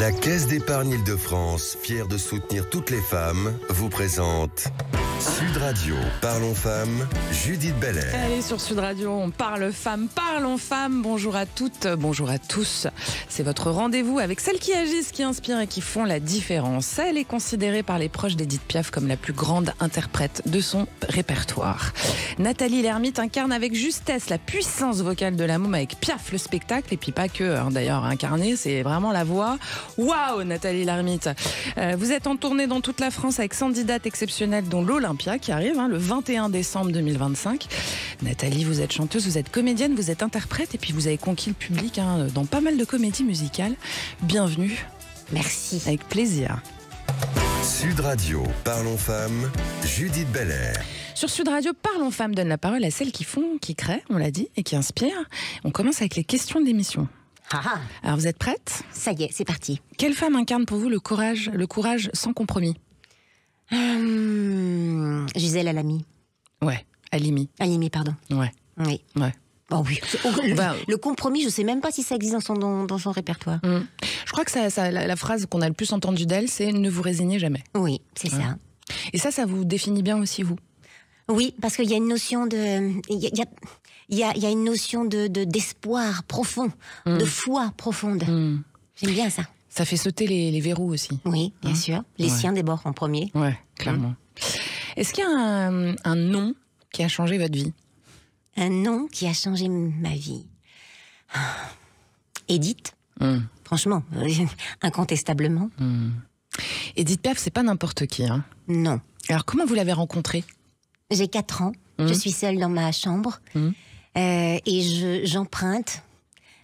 La Caisse d'épargne Île-de-France, fière de soutenir toutes les femmes, vous présente Sud Radio. Parlons femmes, Judith Belair. Allez, sur Sud Radio, on parle femmes, parlons femmes. Bonjour à toutes, bonjour à tous. C'est votre rendez-vous avec celles qui agissent, qui inspirent et qui font la différence. Elle est considérée par les proches d'Édith Piaf comme la plus grande interprète de son répertoire. Nathalie Lermite incarne avec justesse la puissance vocale de la môme avec Piaf, le spectacle, et puis pas que, d'ailleurs, incarné, c'est vraiment la voix. Waouh, Nathalie Lermite. Vous êtes en tournée dans toute la France avec 110 dates exceptionnelles, dont l'Olympia qui arrive le 21 décembre 2025. Nathalie, vous êtes chanteuse, vous êtes comédienne, vous êtes interprète et puis vous avez conquis le public dans pas mal de comédies musicales. Bienvenue. Merci. Avec plaisir. Sud Radio, parlons femmes, Judith Belair. Sur Sud Radio, Parlons Femmes donne la parole à celles qui font, qui créent, on l'a dit, et qui inspirent. On commence avec les questions de l'émission. Alors vous êtes prête ? Ça y est, c'est parti. Quelle femme incarne pour vous le courage sans compromis ? Gisèle Halimi. Ouais, Halimi. Halimi, pardon. Ouais. Oui. Ouais. Oh oui. Le compromis, je ne sais même pas si ça existe dans son répertoire. Je crois que la phrase qu'on a le plus entendue d'elle, c'est « ne vous résignez jamais ». Oui, c'est ça. Et ça vous définit bien aussi, vous ? Oui, parce qu'il y a une notion de... Il y a une notion d'espoir profond, de foi profonde. J'aime bien ça. Ça fait sauter les verrous aussi. Oui, bien sûr. Les siens d'abord en premier. Ouais, clairement. Est-ce qu'il y a un nom qui a changé votre vie ? Un nom qui a changé ma vie. Édith. Franchement, incontestablement. Édith Piaf, c'est pas n'importe qui. Non. Alors, comment vous l'avez rencontrée ? J'ai 4 ans. Je suis seule dans ma chambre. Et j'emprunte.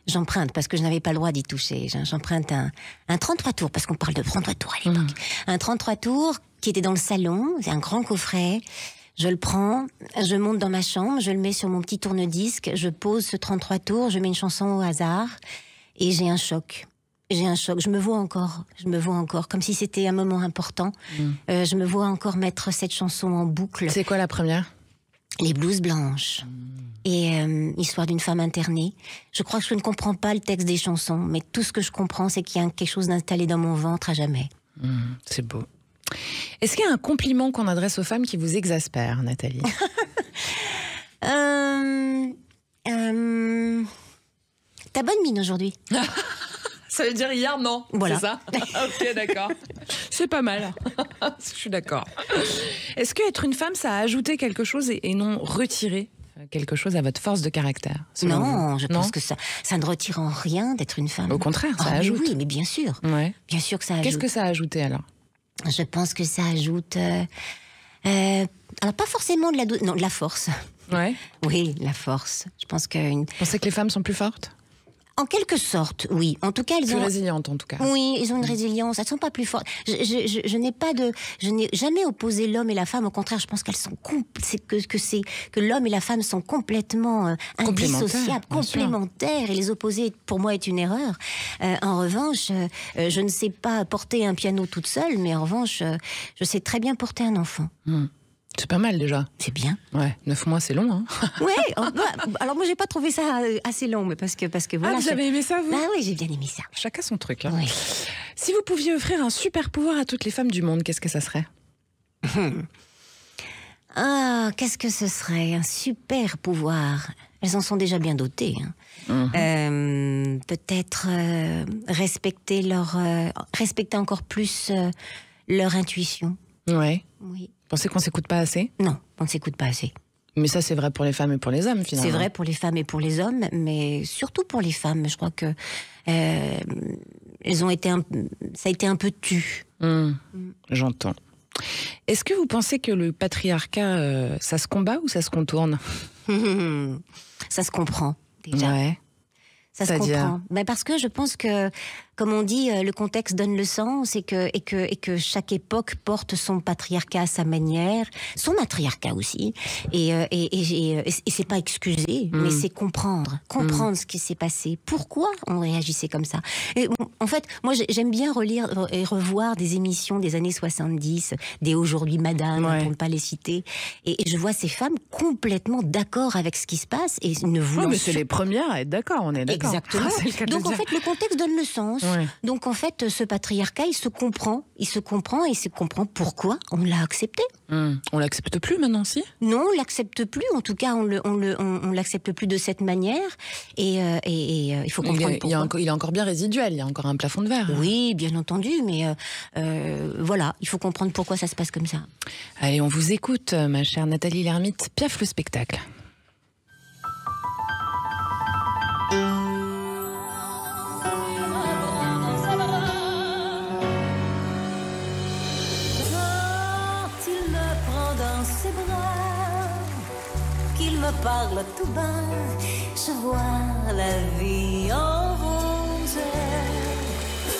J'emprunte parce que je n'avais pas le droit d'y toucher. J'emprunte un 33 tours, parce qu'on parle de 33 tours à l'époque. Un 33 tours qui était dans le salon, c'est un grand coffret. Je le prends, je monte dans ma chambre, je le mets sur mon petit tourne-disque, je pose ce 33 tours, je mets une chanson au hasard et j'ai un choc. Je me vois encore, comme si c'était un moment important. Je me vois encore mettre cette chanson en boucle. C'est quoi la première ? Les blouses blanches. Et histoire d'une femme internée. Je crois que je ne comprends pas le texte des chansons, mais tout ce que je comprends, c'est qu'il y a quelque chose d'installé dans mon ventre à jamais. C'est beau. Est-ce qu'il y a un compliment qu'on adresse aux femmes qui vous exaspère, Nathalie ? T'as bonne mine aujourd'hui. Ça veut dire hier, non ? Voilà. C'est ça ? Ok, d'accord. C'est pas mal. Je suis d'accord. Est-ce qu'être une femme, ça a ajouté quelque chose et non retiré quelque chose à votre force de caractère ? Non, je pense que ça ne retire en rien d'être une femme. Au contraire, ça ajoute. Oui, mais bien sûr. Ouais. Bien sûr que ça ajoute. Qu'est-ce que ça a ajouté alors ? Je pense que ça ajoute... alors pas forcément de la force. Ouais. Oui, la force. Je pense que... Vous pensez que les femmes sont plus fortes ? En quelque sorte, oui. En tout cas, elles plus ont... résilientes, en tout cas. Oui, elles ont une résilience. Elles ne sont pas plus fortes. Je n'ai jamais opposé l'homme et la femme. Au contraire, je pense qu'elles sont que l'homme et la femme sont complètement indissociables, complémentaires. Et les opposer, pour moi, est une erreur. En revanche, je ne sais pas porter un piano toute seule, mais en revanche, je sais très bien porter un enfant. C'est pas mal déjà. C'est bien. Ouais, 9 mois c'est long. Ouais. Alors moi j'ai pas trouvé ça assez long, mais parce que voilà. Vous avez aimé ça, vous ? Bah oui, j'ai bien aimé ça. Chacun son truc. Oui. Si vous pouviez offrir un super pouvoir à toutes les femmes du monde, qu'est-ce que ça serait ? Qu'est-ce que ce serait ? Un super pouvoir. Elles en sont déjà bien dotées. Peut-être respecter encore plus leur intuition. Ouais. Oui. Vous pensez qu'on s'écoute pas assez ? Non, on ne s'écoute pas assez. Mais ça, c'est vrai pour les femmes et pour les hommes, finalement. C'est vrai pour les femmes et pour les hommes, mais surtout pour les femmes. Je crois que elles ont été ça a été un peu tu. J'entends. Est-ce que vous pensez que le patriarcat, ça se combat ou ça se contourne ? Ça se comprend, déjà. Ouais. Ça se comprend. Mais parce que je pense que, comme on dit, le contexte donne le sens et que chaque époque porte son patriarcat à sa manière, son matriarcat aussi. Et c'est pas excuser, mais c'est comprendre ce qui s'est passé. Pourquoi on réagissait comme ça ? Et, en fait, moi j'aime bien relire et revoir des émissions des années 70, des Aujourd'hui Madame, pour ne pas les citer. Et je vois ces femmes complètement d'accord avec ce qui se passe et ne voulant... mais c'est les premières à être d'accord, on est d'accord. Exactement. Donc en fait, le contexte donne le sens. violence. Ouais. Donc en fait, ce patriarcat, il se comprend et se comprend pourquoi on l'a accepté. On l'accepte plus maintenant, si? Non, on l'accepte plus. En tout cas, on l'accepte plus de cette manière. Et il faut comprendre pourquoi. Il est encore bien résiduel. Il y a encore un plafond de verre. Oui, bien entendu, mais voilà, il faut comprendre pourquoi ça se passe comme ça. Allez, on vous écoute, ma chère Nathalie Lermite. Piaf, le spectacle. Qu'il me parle tout bas, je vois la vie en rose.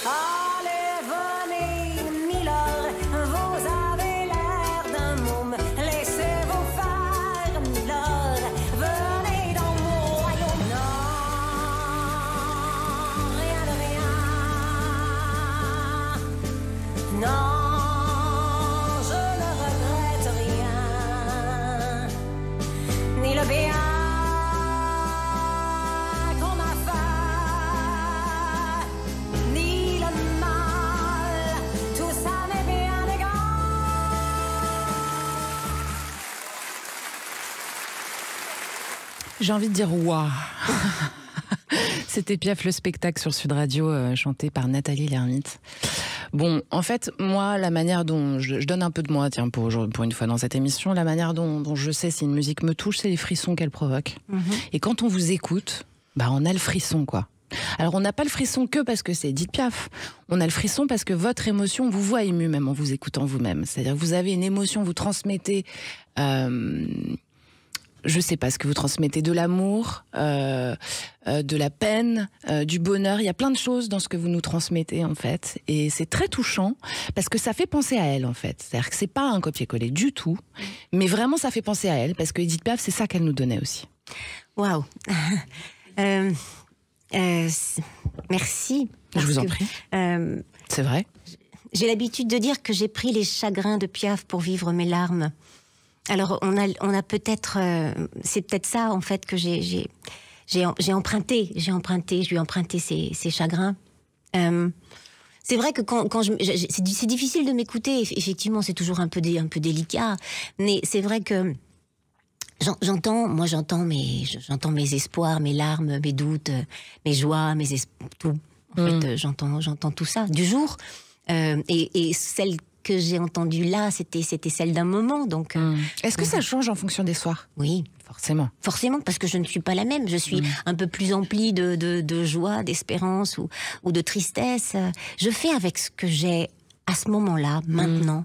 Allez, venez, Milord, vous avez l'air d'un môme. Laissez-vous faire, Milord, venez dans mon royaume. Non, rien de rien. Non. Ni le bien qu'on m'a fait, ni le mal, tout ça m'est bien égal. J'ai envie de dire waouh. C'était Piaf, le spectacle sur Sud Radio, chanté par Nathalie Lermite. Bon, en fait, moi, la manière dont je donne un peu de moi, tiens, pour une fois dans cette émission, la manière dont je sais si une musique me touche, c'est les frissons qu'elle provoque. Et quand on vous écoute, bah, on a le frisson, quoi. Alors, on n'a pas le frisson que parce que c'est Édith Piaf. On a le frisson parce que votre émotion, on vous voit ému même en vous écoutant vous-même. C'est-à-dire que vous avez une émotion, vous transmettez... je sais pas ce que vous transmettez, de l'amour, de la peine, du bonheur. Il y a plein de choses dans ce que vous nous transmettez, en fait. Et c'est très touchant, parce que ça fait penser à elle, en fait. C'est-à-dire que c'est pas un copier-coller du tout, mais vraiment, ça fait penser à elle, parce que Édith Piaf, c'est ça qu'elle nous donnait aussi. Waouh. Merci. Je vous en prie. C'est vrai. J'ai l'habitude de dire que j'ai pris les chagrins de Piaf pour vivre mes larmes. Alors, on a peut-être... c'est peut-être ça, en fait, que j'ai emprunté. Je lui ai emprunté ses chagrins. C'est vrai que quand c'est difficile de m'écouter. Effectivement, c'est toujours un peu délicat. Mais c'est vrai que j'entends mes espoirs, mes larmes, mes doutes, mes joies, tout. En fait, j'entends tout ça du jour. Et celle que j'ai entendue là, c'était celle d'un moment. Donc, est-ce que ça change en fonction des soirs? Oui. Forcément. Forcément, parce que je ne suis pas la même. Je suis un peu plus emplie de joie, d'espérance ou de tristesse. Je fais avec ce que j'ai à ce moment-là, maintenant.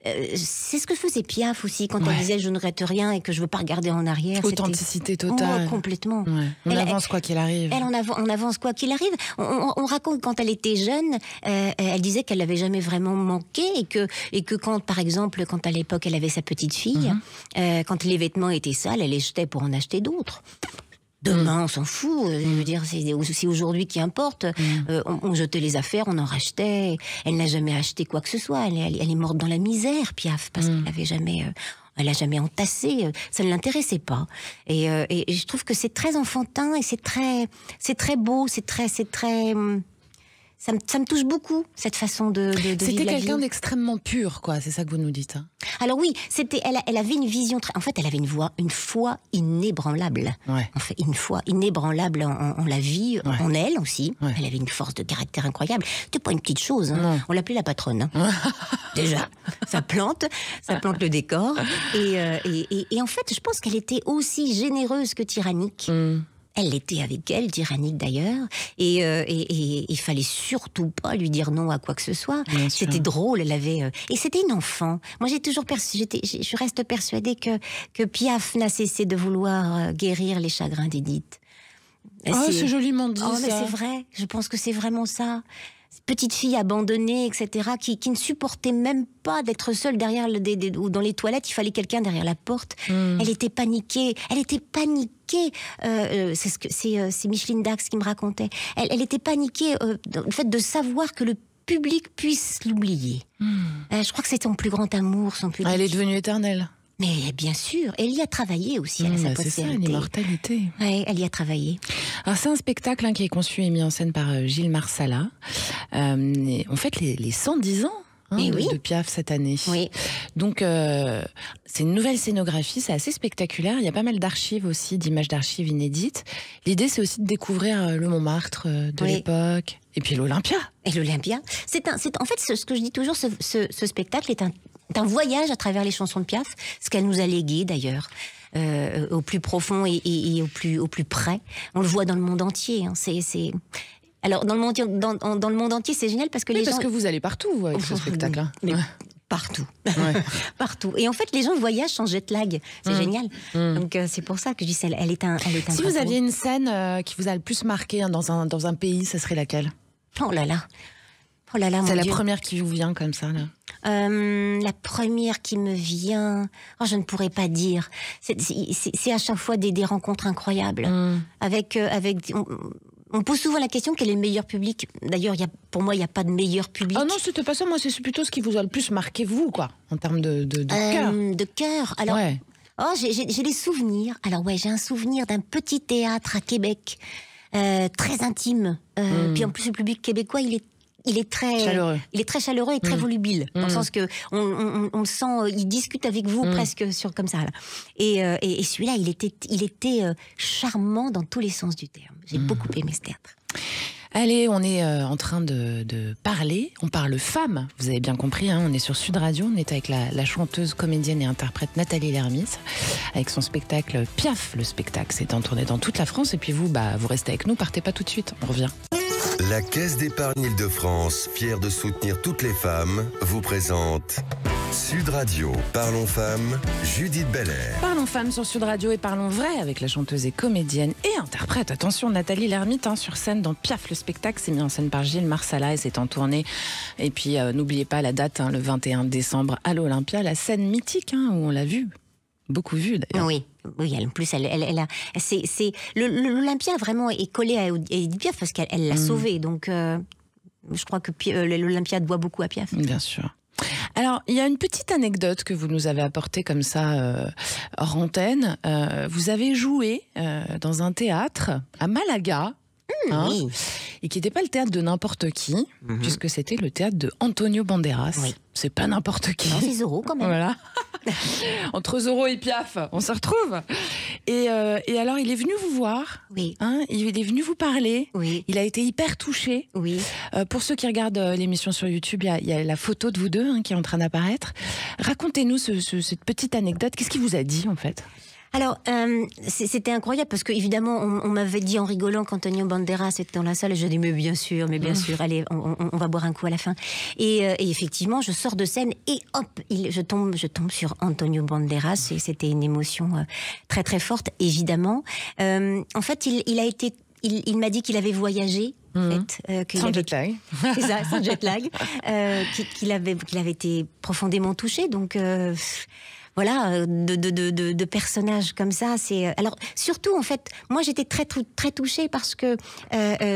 C'est ce que faisait Piaf aussi quand elle disait « je ne regrette rien et que je veux pas regarder en arrière ». Authenticité totale. Complètement. Ouais. On avance quoi qu'il arrive. On avance quoi qu'il arrive. On raconte quand elle était jeune, elle disait qu'elle n'avait jamais vraiment manqué et que quand, par exemple, quand à l'époque elle avait sa petite fille, quand les vêtements étaient sales, elle les jetait pour en acheter d'autres. Demain, on s'en fout. Je veux dire, c'est aujourd'hui qui importe. On jetait les affaires, on en rachetait. Elle n'a jamais acheté quoi que ce soit. Elle est morte dans la misère, Piaf, parce qu'elle n'avait jamais... elle n'a jamais entassé, ça ne l'intéressait pas. Et je trouve que c'est très enfantin et c'est très beau, c'est très ça me touche beaucoup, cette façon de vivre la vie. C'était quelqu'un d'extrêmement pur, quoi. C'est ça que vous nous dites. Hein. Alors oui, elle avait une vision en fait, elle avait une foi inébranlable. Ouais. En fait, une foi inébranlable en la vie, en elle aussi. Ouais. Elle avait une force de caractère incroyable. C'était pas une petite chose. Hein. On l'appelait la patronne. Hein. Déjà, ça plante le décor. Et en fait, je pense qu'elle était aussi généreuse que tyrannique. Elle l'était avec elle, tyrannique d'ailleurs, et il fallait surtout pas lui dire non à quoi que ce soit. C'était drôle, elle avait et c'était une enfant. Moi, je reste persuadée que Piaf n'a cessé de vouloir guérir les chagrins d'Édith. C'est joliment dit. Oh, mais c'est vrai. Je pense que c'est vraiment ça. Petite fille abandonnée, etc., qui ne supportait même pas d'être seule derrière ou dans les toilettes. Il fallait quelqu'un derrière la porte. Elle était paniquée. C'est Micheline Dax qui me racontait. Elle était paniquée le fait de savoir que le public puisse l'oublier. Je crois que c'est son plus grand amour, son public. Elle est devenue éternelle. Mais bien sûr, elle y a travaillé aussi, elle a sa C'est ça, postérité. l'immortalité. Ouais, elle y a travaillé. Alors c'est un spectacle qui est conçu et mis en scène par Gilles Marsala. On fête les 110 ans de Piaf cette année. Oui. Donc c'est une nouvelle scénographie, c'est assez spectaculaire. Il y a pas mal d'archives aussi, d'images d'archives inédites. L'idée c'est aussi de découvrir le Montmartre de l'époque. Et puis l'Olympia. Et l'Olympia. En fait, ce que je dis toujours, ce spectacle est un voyage à travers les chansons de Piaf, ce qu'elle nous a légué d'ailleurs, au plus profond et au plus près. On le voit dans le monde entier. Alors dans le monde entier, c'est génial parce que les gens. Parce que vous allez partout vous, avec ce spectacle. Mais partout, partout. Et en fait, les gens voyagent sans jet lag. C'est génial. Donc c'est pour ça que je dis, elle est un. Si vous aviez une scène qui vous a le plus marqué dans un pays, ça serait laquelle? Oh là là. C'est la première qui vous vient comme ça, là. La première qui me vient, je ne pourrais pas dire. C'est à chaque fois des rencontres incroyables. On pose souvent la question quel est le meilleur public. D'ailleurs, pour moi, il n'y a pas de meilleur public. Ah non, c'était pas ça. Moi, c'est plutôt ce qui vous a le plus marqué, vous, quoi, en termes de cœur. De cœur. Alors, j'ai des souvenirs. Alors j'ai un souvenir d'un petit théâtre à Québec, très intime. Puis en plus, le public québécois, il est très chaleureux. Il est très chaleureux et très volubile, dans le sens que on le sent, il discute avec vous presque comme ça. Là. Et celui-là, il était charmant dans tous les sens du terme. J'ai beaucoup aimé ce théâtre. Allez, on est en train de parler. On parle femmes, vous avez bien compris. On est sur Sud Radio. On est avec la chanteuse, comédienne et interprète Nathalie Lermis, avec son spectacle Piaf. Le spectacle s'est en tournée dans toute la France. Et puis vous restez avec nous. Partez pas tout de suite. On revient. La Caisse d'épargne Île-de-France, fière de soutenir toutes les femmes, vous présente Sud Radio. Parlons femmes, Judith Belair. Parlons femmes sur Sud Radio et parlons vrai avec la chanteuse et comédienne et interprète. Attention, Nathalie Lermis sur scène dans Piaf. Le spectacle s'est mis en scène par Gilles Marsala et c'est en tournée. Et puis n'oubliez pas la date, le 21 décembre à l'Olympia, la scène mythique où on l'a vue. Beaucoup vu d'ailleurs. Oui, en plus, l'Olympia vraiment est collée à Edith Piaf parce qu'elle l'a sauvée. Donc, je crois que l'Olympia doit beaucoup à Piaf. Bien sûr. Alors, il y a une petite anecdote que vous nous avez apportée comme ça hors antenne. Vous avez joué dans un théâtre à Malaga. Oui. Et qui n'était pas le théâtre de n'importe qui, puisque c'était le théâtre de Antonio Banderas. Oui. C'est pas n'importe qui. Non, c'est Zorro quand même. Voilà. Entre Zorro et Piaf, on se retrouve. Et alors, il est venu vous voir. Oui. Il est venu vous parler. Oui. Il a été hyper touché. Oui. Pour ceux qui regardent l'émission sur YouTube, il y a la photo de vous deux qui est en train d'apparaître. Racontez-nous cette petite anecdote. Qu'est-ce qu'il vous a dit en fait ? Alors, c'était incroyable parce que évidemment, on m'avait dit en rigolant qu'Antonio Banderas était dans la salle et je dis mais bien sûr, allez, on va boire un coup à la fin. Et effectivement, je sors de scène et hop, je tombe sur Antonio Banderas et c'était une émotion très très forte, évidemment. En fait, il m'a dit qu'il avait voyagé. Sans jet lag. C'est ça, sans jet lag. Qu'il avait été profondément touché, donc. Voilà, de personnages comme ça, c'est. Alors surtout en fait, moi j'étais très touchée parce que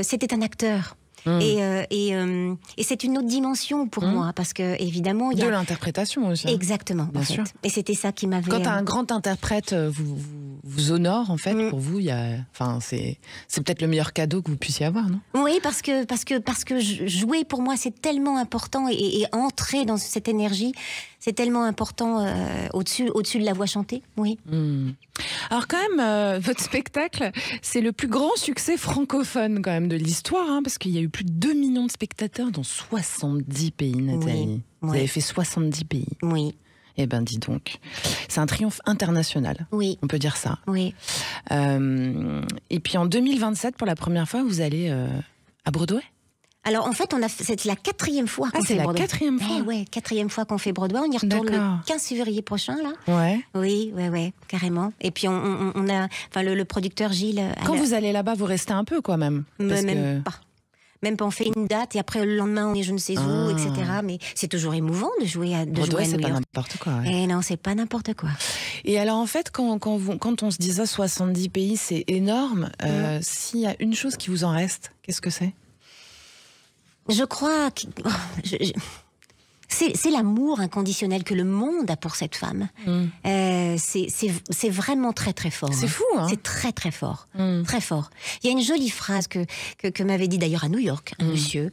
c'était un acteur. Et c'est une autre dimension pour moi parce que évidemment il y a de l'interprétation aussi. Exactement, bien sûr. Et c'était ça qui m'avait. Quand un grand interprète vous honore en fait, pour vous, c'est peut-être le meilleur cadeau que vous puissiez avoir, non ? Oui, parce que jouer pour moi c'est tellement important et entrer dans cette énergie. C'est tellement important au-dessus de la voix chantée, oui. Alors quand même, votre spectacle, c'est le plus grand succès francophone quand même de l'histoire, parce qu'il y a eu plus de 2 millions de spectateurs dans 70 pays, Nathalie. Oui, Vous avez fait 70 pays. Oui. Eh ben dis donc, c'est un triomphe international, oui. On peut dire ça. Oui. Et puis en 2027, pour la première fois, vous allez à Broadway ? Alors en fait, c'est la 4e fois qu'on fait Broadway. C'est la 4e fois. Ouais, 4e fois qu'on fait Broadway. On y retourne le 15 février prochain, là. Ouais. Oui, carrément. Et puis on a, le producteur Gilles. Quand vous allez là-bas, vous restez un peu, quoi, même. Pas. Même pas, on fait une date et après le lendemain on est je ne sais où, etc. Mais c'est toujours émouvant de jouer à Broadway, c'est New pas York. n'importe quoi. Ouais. Et non, c'est pas n'importe quoi. Et alors en fait, quand on se dit ça, 70 pays, c'est énorme. S'il y a une chose qui vous en reste, qu'est-ce que c'est ? Je crois que c'est l'amour inconditionnel que le monde a pour cette femme. C'est vraiment très très fort. C'est fou, hein. C'est très très fort, très fort. Il y a une jolie phrase que m'avait dit d'ailleurs à New York un monsieur,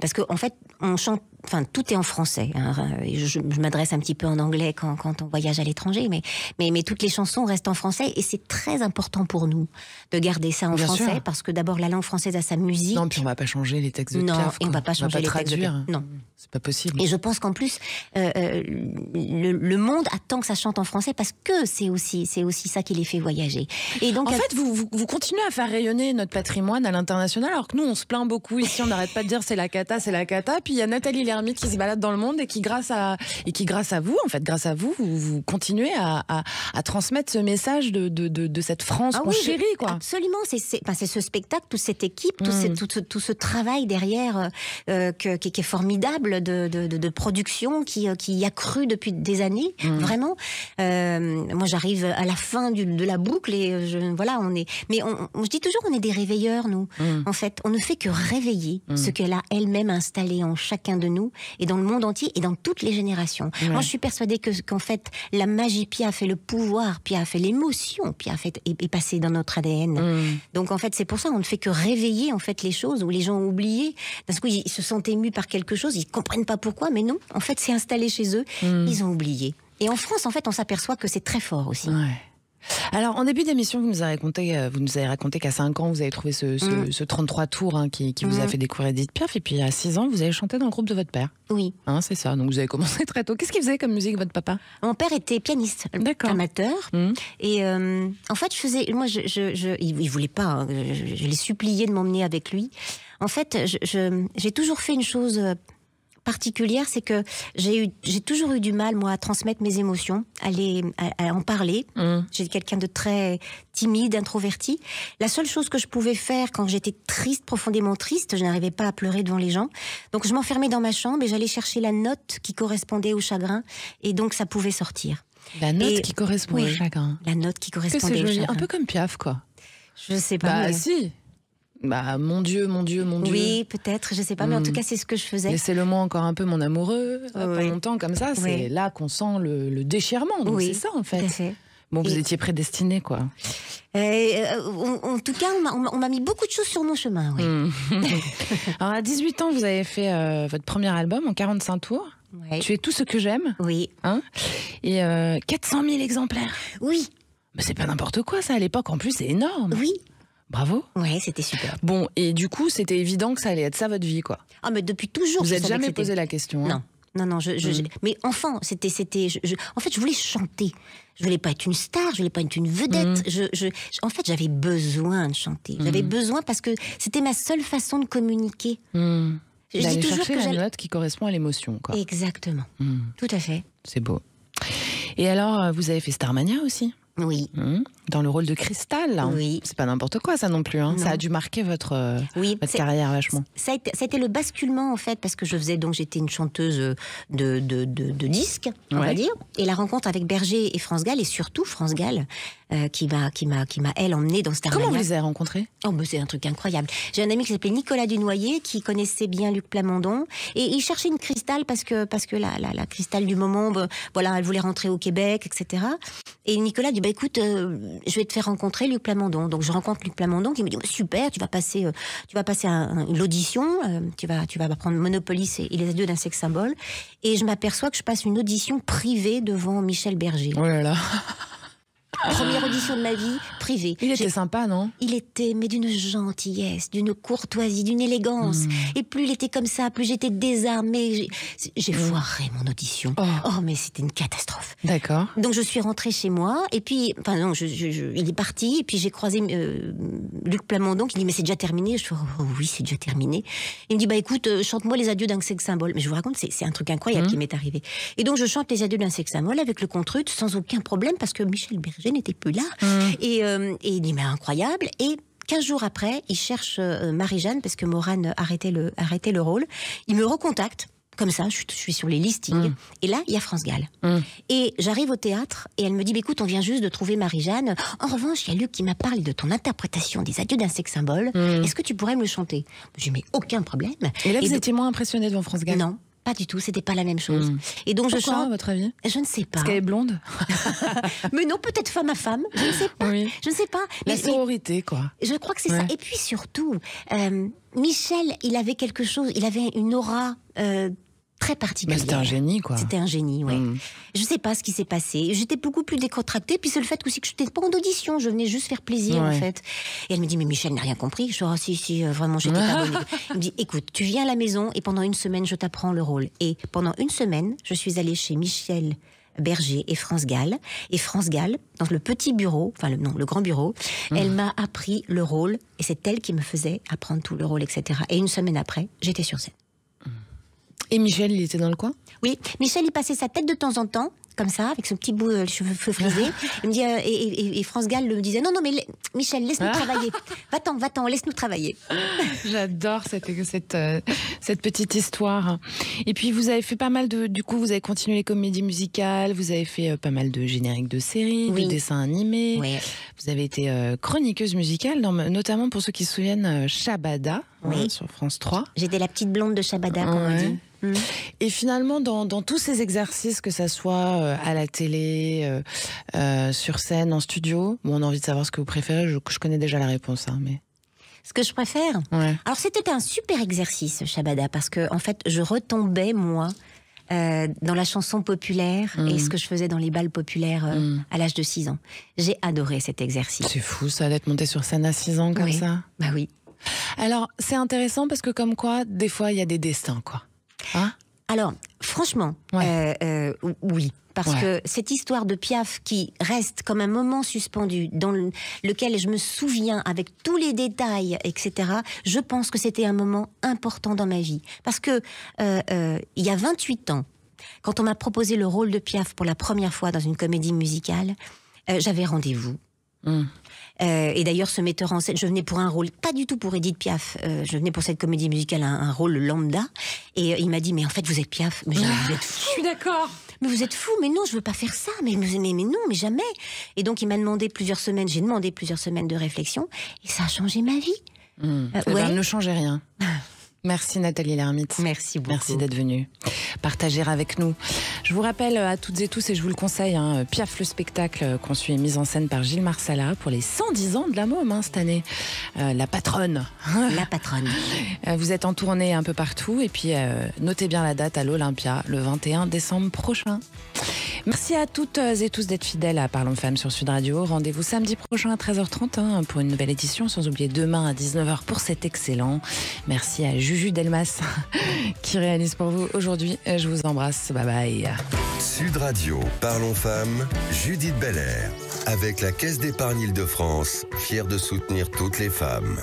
parce que en fait on chante. Enfin, tout est en français. Hein. Je m'adresse un petit peu en anglais quand on voyage à l'étranger, mais toutes les chansons restent en français et c'est très important pour nous de garder ça en français sûr. Parce que d'abord la langue française a sa musique. Non, puis on va pas changer les textes de Piaf. Non, et on va pas changer les textes de Piaf. Non, c'est pas possible. Et je pense qu'en plus, le monde attend que ça chante en français parce que c'est aussi ça qui les fait voyager. Et donc, en fait, vous continuez à faire rayonner notre patrimoine à l'international, alors que nous, on se plaint beaucoup ici, on n'arrête pas de dire c'est la cata. Puis il y a Nathalie Lermite qui se balade dans le monde et qui grâce à vous, en fait, grâce à vous, vous continuez à transmettre ce message de cette France qu'on chérit, quoi. Absolument, c'est ce spectacle, toute cette équipe, tout ce travail derrière qui est formidable de production qui a cru depuis des années, vraiment. Moi, j'arrive à la fin de la boucle et je dis toujours, on est des réveilleurs, nous. En fait, on ne fait que réveiller ce qu'elle a elle-même installé en chacun de nous et dans le monde entier et dans toutes les générations. Moi, je suis persuadée qu'en fait, la magie Piaf et le pouvoir Piaf et l'émotion Piaf est passée dans notre ADN. Donc, en fait, c'est pour ça qu'on ne fait que réveiller en fait les choses où les gens ont oublié. Parce qu'ils se sentent émus par quelque chose, ils comprennent pas pourquoi, mais non, en fait, c'est installé chez eux, ils ont oublié. Et en France, en fait, on s'aperçoit que c'est très fort aussi. Ouais. Alors, en début d'émission, vous nous avez raconté qu'à 5 ans, vous avez trouvé ce 33 tours qui vous a fait découvrir Edith Piaf. Et puis, à 6 ans, vous avez chanté dans le groupe de votre père. Oui. Hein, c'est ça. Donc, vous avez commencé très tôt. Qu'est-ce qu'il faisait comme musique, votre papa ? Mon père était pianiste, amateur. Et en fait, il voulait pas. Hein, je l'ai supplié de m'emmener avec lui. En fait, j'ai toujours fait une chose particulière, c'est que j'ai toujours eu du mal, moi, à transmettre mes émotions, à en parler. J'ai quelqu'un de très timide, introverti. La seule chose que je pouvais faire quand j'étais triste, profondément triste, je n'arrivais pas à pleurer devant les gens. Donc je m'enfermais dans ma chambre et j'allais chercher la note qui correspondait au chagrin. Et donc ça pouvait sortir. La note qui correspond au chagrin. La note qui correspondait au chagrin. Un peu comme Piaf, quoi. Je sais pas. Bah, si. Bah, mon Dieu. Oui, peut-être, je sais pas, mais en tout cas, c'est ce que je faisais. Laissez-le moi encore un peu, mon amoureux. Pas longtemps, comme ça, c'est là qu'on sent le déchirement. Donc c'est ça, en fait. Tout à fait. Bon, vous étiez prédestiné, quoi. En tout cas, on m'a mis beaucoup de choses sur mon chemin, oui. Alors, à 18 ans, vous avez fait votre premier album en 45 tours. Ouais. Tu es tout ce que j'aime. Oui. Hein, et 400 000 exemplaires. Oui. Mais c'est pas n'importe quoi, ça, à l'époque. En plus, c'est énorme. Oui. Bravo. Ouais, c'était super. Bon, et du coup, c'était évident que ça allait être ça, votre vie, quoi. Ah, mais depuis toujours. Vous n'êtes jamais posé la question. Hein. Non, mais enfant, en fait, je voulais chanter. Je voulais pas être une star, je voulais pas être une vedette. En fait, j'avais besoin de chanter. J'avais besoin parce que c'était ma seule façon de communiquer. Je dis toujours que la note qui correspond à l'émotion, quoi. Exactement. Tout à fait. C'est beau. Et alors, vous avez fait Starmania aussi ? Oui. Dans le rôle de Cristal. Oui. C'est pas n'importe quoi, ça non plus. Hein. Ça a dû marquer votre carrière vachement. Ça a été le basculement, en fait, parce que j'étais une chanteuse de disques, on va dire. Et la rencontre avec Berger et France Gall, et surtout France Gall, qui m'a, elle, emmenée dans Starmania. Comment vous les avez rencontrés ? Oh, mais c'est un truc incroyable. J'ai un ami qui s'appelait Nicolas Dunoyer, qui connaissait bien Luc Plamondon, et il cherchait une Cristal parce que la Cristal du moment, elle voulait rentrer au Québec, etc. Et Nicolas dit, écoute, je vais te faire rencontrer Luc Plamondon. Donc je rencontre Luc Plamondon qui me dit, super, tu vas passer l'audition, tu vas apprendre Monopolis et les adieux d'un sexe symbole. Et je m'aperçois que je passe une audition privée devant Michel Berger. Oh là là. Première audition de ma vie, privée. Il était sympa, non ? Il était, mais d'une gentillesse, d'une courtoisie, d'une élégance. Et plus il était comme ça, plus j'étais désarmée. J'ai foiré mon audition. Oh, mais c'était une catastrophe. D'accord. Donc je suis rentrée chez moi, et puis, il est parti, et puis j'ai croisé Luc Plamondon qui dit, mais c'est déjà terminé. Je fais, oh oui, c'est déjà terminé. Il me dit, écoute, chante-moi les adieux d'un sexe symbole. Mais je vous raconte, c'est un truc incroyable qui m'est arrivé. Et donc je chante les adieux d'un sexe symbole avec le contrut, sans aucun problème, parce que Michel Berger n'était plus là. Et il dit, mais incroyable. Et 15 jours après, il cherche Marie-Jeanne, parce que Morane arrêtait le rôle. Il me recontacte. Comme ça, je suis sur les listings. Et là, il y a France Gall. Et j'arrive au théâtre, et elle me dit, écoute, on vient juste de trouver Marie-Jeanne. En revanche, il y a Luc qui m'a parlé de ton interprétation des adieux d'un sexe symbole. Est-ce que tu pourrais me le chanter ? J'ai dit, mais aucun problème. Et là, vous étiez moins impressionné devant France Gall ? Non. Pas du tout, c'était pas la même chose. Et donc je Pourquoi, à chante. votre avis? Je ne sais pas. Parce qu'elle est blonde? Mais non, peut-être femme à femme. Je ne sais pas. Oui. Je ne sais pas. La Mais sororité, quoi. je crois que c'est ça. Ouais. Et puis surtout, Michel, il avait quelque chose. Il avait une aura très Mais particulière. c'était un génie, quoi. C'était un génie, ouais. Je sais pas ce qui s'est passé. J'étais beaucoup plus décontractée. Puis c'est le fait aussi que je n'étais pas en audition. Je venais juste faire plaisir, en Ouais. fait. Et elle me dit, mais Michel n'a rien compris. Je dis, ah, si, vraiment, j'étais pas bonne. Elle me dit, écoute, tu viens à la maison et pendant une semaine, je t'apprends le rôle. Et pendant une semaine, je suis allée chez Michel Berger et France Gall. Et France Gall, dans le petit bureau, le grand bureau, elle m'a appris le rôle. Et c'est elle qui me faisait apprendre tout le rôle, etc. Et une semaine après, j'étais sur scène. Et Michel, il était dans le coin? Oui, Michel, il passait sa tête de temps en temps, comme ça, avec son petit bout de cheveux frisés. Il me dit, et France Gall me disait, non, mais Michel, laisse-nous travailler. Va-t'en, laisse-nous travailler. J'adore cette petite histoire. Et puis vous avez fait pas mal du coup, vous avez continué les comédies musicales, vous avez fait pas mal de génériques de séries, Oui. de dessins animés. Oui. Vous avez été chroniqueuse musicale, notamment pour ceux qui se souviennent, Shabada, Oui. sur France 3. J'étais la petite blonde de Shabada, comme on Ouais. dit. Et finalement, dans tous ces exercices, que ça soit à la télé, sur scène, en studio, bon, on a envie de savoir ce que vous préférez. Je connais déjà la réponse, hein, mais... Ce que je préfère. Ouais. Alors, c'était un super exercice, Shabada, parce que, en fait, je retombais, moi, dans la chanson populaire et ce que je faisais dans les bals populaires à l'âge de 6 ans. J'ai adoré cet exercice. C'est fou, ça, d'être monté sur scène à 6 ans comme Oui. ça. Bah oui. Alors, c'est intéressant parce que comme quoi, des fois, il y a des destins, quoi. Hein? Alors, franchement, oui. Parce Ouais. que cette histoire de Piaf qui reste comme un moment suspendu, dans lequel je me souviens avec tous les détails, etc., je pense que c'était un moment important dans ma vie. Parce que il y a 28 ans, quand on m'a proposé le rôle de Piaf pour la première fois dans une comédie musicale, j'avais rendez-vous. Et d'ailleurs, ce metteur en scène, je venais pour un rôle, pas du tout pour Edith Piaf, je venais pour cette comédie musicale, un rôle lambda, et il m'a dit, mais en fait, vous êtes Piaf. Mais j'ai dit, vous êtes fou. Je suis d'accord. Mais vous êtes fou, mais non, je veux pas faire ça, mais non, mais jamais. Et donc, il m'a demandé plusieurs semaines, j'ai demandé plusieurs semaines de réflexion, et ça a changé ma vie. Ne changez rien. Merci Nathalie Lermite. Merci beaucoup. Merci d'être venue partager avec nous. Je vous rappelle à toutes et tous, et je vous le conseille, Piaf le spectacle conçu et mis en scène par Gilles Marsala pour les 110 ans de la môme cette année. La patronne. La patronne. Vous êtes en tournée un peu partout et puis notez bien la date à l'Olympia le 21 décembre prochain. Merci à toutes et tous d'être fidèles à Parlons Femmes sur Sud Radio. Rendez-vous samedi prochain à 13h30 pour une nouvelle édition, sans oublier demain à 19h pour cet excellent. Merci à Juju Delmas qui réalise pour vous aujourd'hui. Je vous embrasse. Bye bye. Sud Radio, Parlons Femmes, Judith Belair. Avec la Caisse d'épargne Île-de-France, fière de soutenir toutes les femmes.